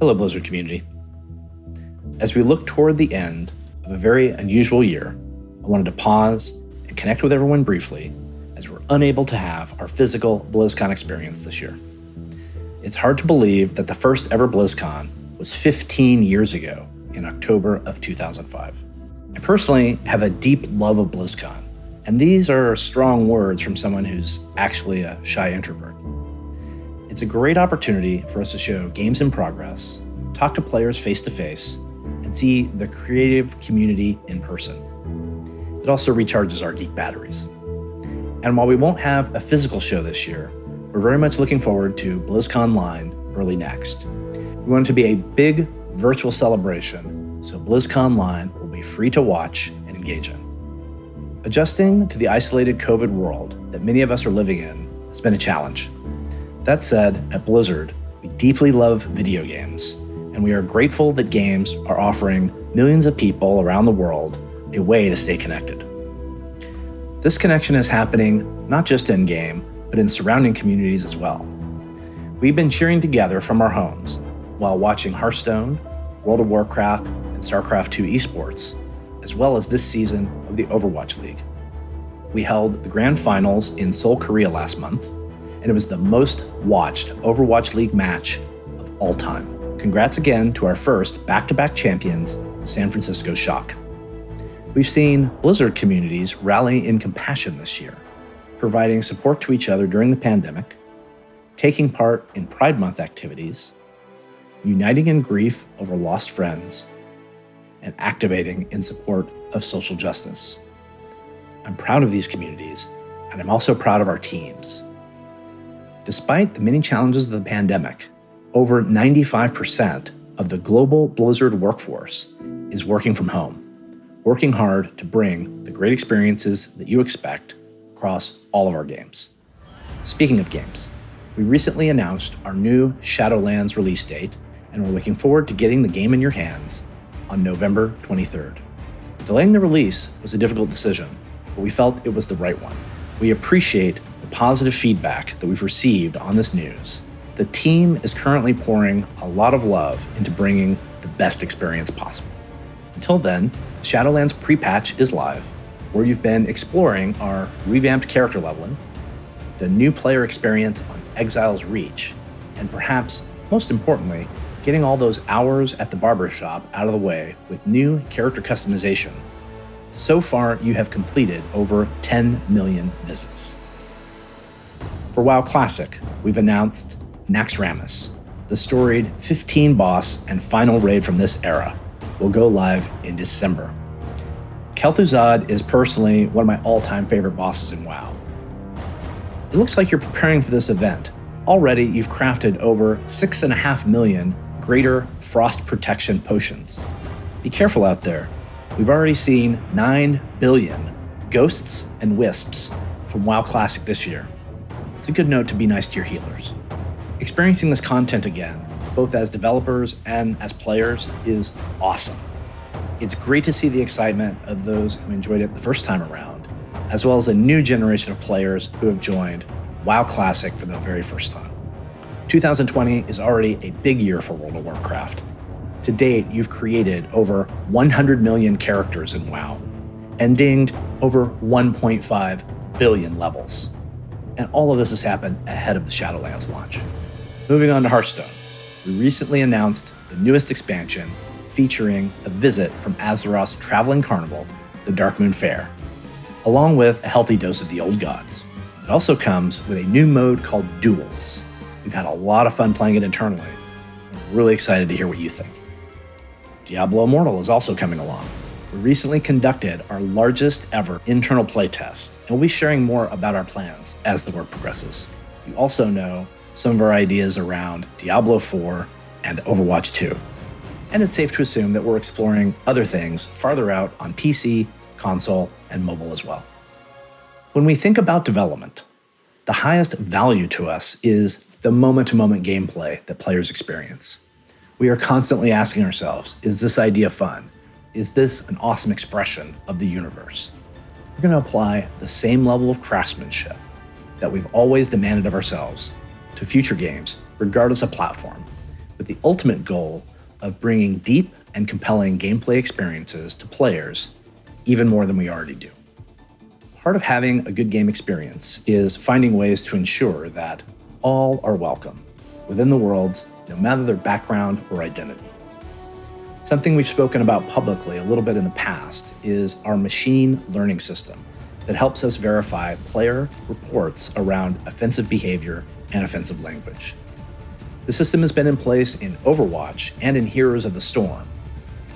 Hello, Blizzard community. As we look toward the end of a very unusual year, I wanted to pause and connect with everyone briefly as we're unable to have our physical BlizzCon experience this year. It's hard to believe that the first ever BlizzCon was 15 years ago in October of 2005. I personally have a deep love of BlizzCon, and these are strong words from someone who's actually a shy introvert. It's a great opportunity for us to show games in progress, talk to players face-to-face, and see the creative community in person. It also recharges our geek batteries. And while we won't have a physical show this year, we're very much looking forward to BlizzConline early next. We want it to be a big virtual celebration, so BlizzConline will be free to watch and engage in. Adjusting to the isolated COVID world that many of us are living in has been a challenge. That said, at Blizzard, we deeply love video games, and we are grateful that games are offering millions of people around the world a way to stay connected. This connection is happening not just in-game, but in surrounding communities as well. We've been cheering together from our homes while watching Hearthstone, World of Warcraft, and StarCraft II esports, as well as this season of the Overwatch League. We held the grand finals in Seoul, Korea last month, and it was the most watched Overwatch League match of all time. Congrats again to our first back-to-back champions, the San Francisco Shock. We've seen Blizzard communities rally in compassion this year, providing support to each other during the pandemic, taking part in Pride Month activities, uniting in grief over lost friends, and activating in support of social justice. I'm proud of these communities, and I'm also proud of our teams. Despite the many challenges of the pandemic, over 95% of the global Blizzard workforce is working from home, working hard to bring the great experiences that you expect across all of our games. Speaking of games, we recently announced our new Shadowlands release date, and we're looking forward to getting the game in your hands on November 23rd. Delaying the release was a difficult decision, but we felt it was the right one. We appreciate the positive feedback that we've received on this news. The team is currently pouring a lot of love into bringing the best experience possible. Until then, Shadowlands pre-patch is live, where you've been exploring our revamped character leveling, the new player experience on Exile's Reach, and perhaps most importantly, getting all those hours at the barbershop out of the way with new character customization. So far, you have completed over 10 million visits. For WoW Classic, we've announced Naxxramas, the storied 15 boss and final raid from this era, will go live in December. Kel'Thuzad is personally one of my all-time favorite bosses in WoW. It looks like you're preparing for this event. Already, you've crafted over 6.5 million Greater Frost Protection potions. Be careful out there. We've already seen 9 billion ghosts and wisps from WoW Classic this year. It's a good note to be nice to your healers. Experiencing this content again, both as developers and as players, is awesome. It's great to see the excitement of those who enjoyed it the first time around, as well as a new generation of players who have joined WoW Classic for the very first time. 2020 is already a big year for World of Warcraft. To date, you've created over 100 million characters in WoW and dinged over 1.5 billion levels. And all of this has happened ahead of the Shadowlands launch. Moving on to Hearthstone, we recently announced the newest expansion featuring a visit from Azeroth's traveling carnival, the Darkmoon Faire, along with a healthy dose of the old gods. It also comes with a new mode called Duels. We've had a lot of fun playing it internally. I'm really excited to hear what you think. Diablo Immortal is also coming along. We recently conducted our largest ever internal playtest, and we'll be sharing more about our plans as the work progresses. You also know some of our ideas around Diablo 4 and Overwatch 2. And it's safe to assume that we're exploring other things farther out on PC, console, and mobile as well. When we think about development, the highest value to us is the moment-to-moment gameplay that players experience. We are constantly asking ourselves, is this idea fun? Is this an awesome expression of the universe? We're going to apply the same level of craftsmanship that we've always demanded of ourselves to future games, regardless of platform, with the ultimate goal of bringing deep and compelling gameplay experiences to players even more than we already do. Part of having a good game experience is finding ways to ensure that all are welcome within the worlds, no matter their background or identity. Something we've spoken about publicly a little bit in the past is our machine learning system that helps us verify player reports around offensive behavior and offensive language. The system has been in place in Overwatch and in Heroes of the Storm.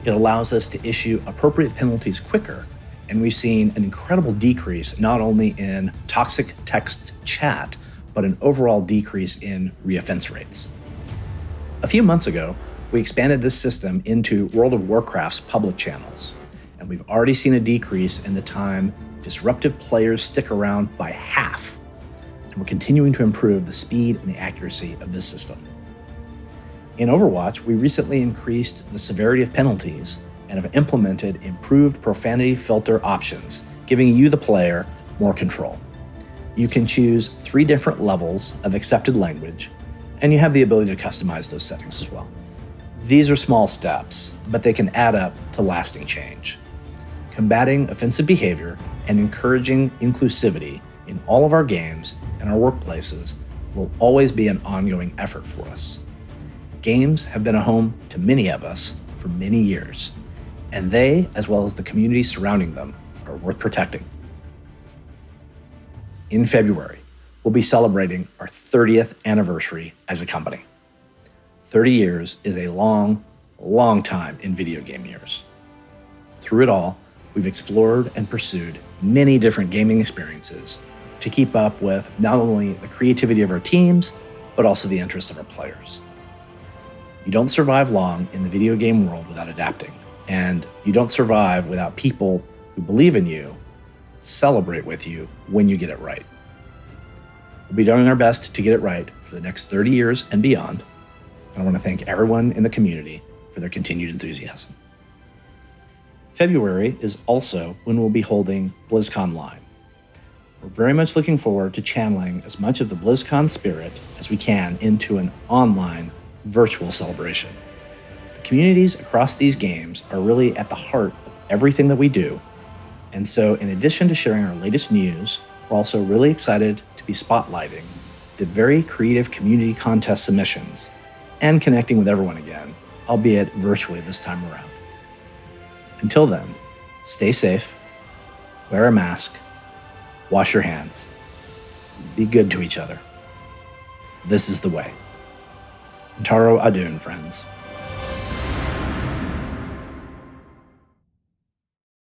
It allows us to issue appropriate penalties quicker, and we've seen an incredible decrease not only in toxic text chat, but an overall decrease in reoffense rates. A few months ago, we expanded this system into World of Warcraft's public channels, and we've already seen a decrease in the time disruptive players stick around by half, and we're continuing to improve the speed and the accuracy of this system. In Overwatch, we recently increased the severity of penalties and have implemented improved profanity filter options, giving you, the player, more control. You can choose 3 different levels of accepted language, and you have the ability to customize those settings as well. These are small steps, but they can add up to lasting change. Combating offensive behavior and encouraging inclusivity in all of our games and our workplaces will always be an ongoing effort for us. Games have been a home to many of us for many years, and they, as well as the community surrounding them, are worth protecting. In February, we'll be celebrating our 30th anniversary as a company. 30 years is a long, long time in video game years. Through it all, we've explored and pursued many different gaming experiences to keep up with not only the creativity of our teams, but also the interests of our players. You don't survive long in the video game world without adapting, and you don't survive without people who believe in you, celebrate with you when you get it right. We'll be doing our best to get it right for the next 30 years and beyond. And I want to thank everyone in the community for their continued enthusiasm. February is also when we'll be holding BlizzCon Live. We're very much looking forward to channeling as much of the BlizzCon spirit as we can into an online virtual celebration. The communities across these games are really at the heart of everything that we do. And so in addition to sharing our latest news, we're also really excited to be spotlighting the very creative community contest submissions and connecting with everyone again, albeit virtually this time around. Until then, stay safe, wear a mask, wash your hands, be good to each other. This is the way. Taro Adun, friends.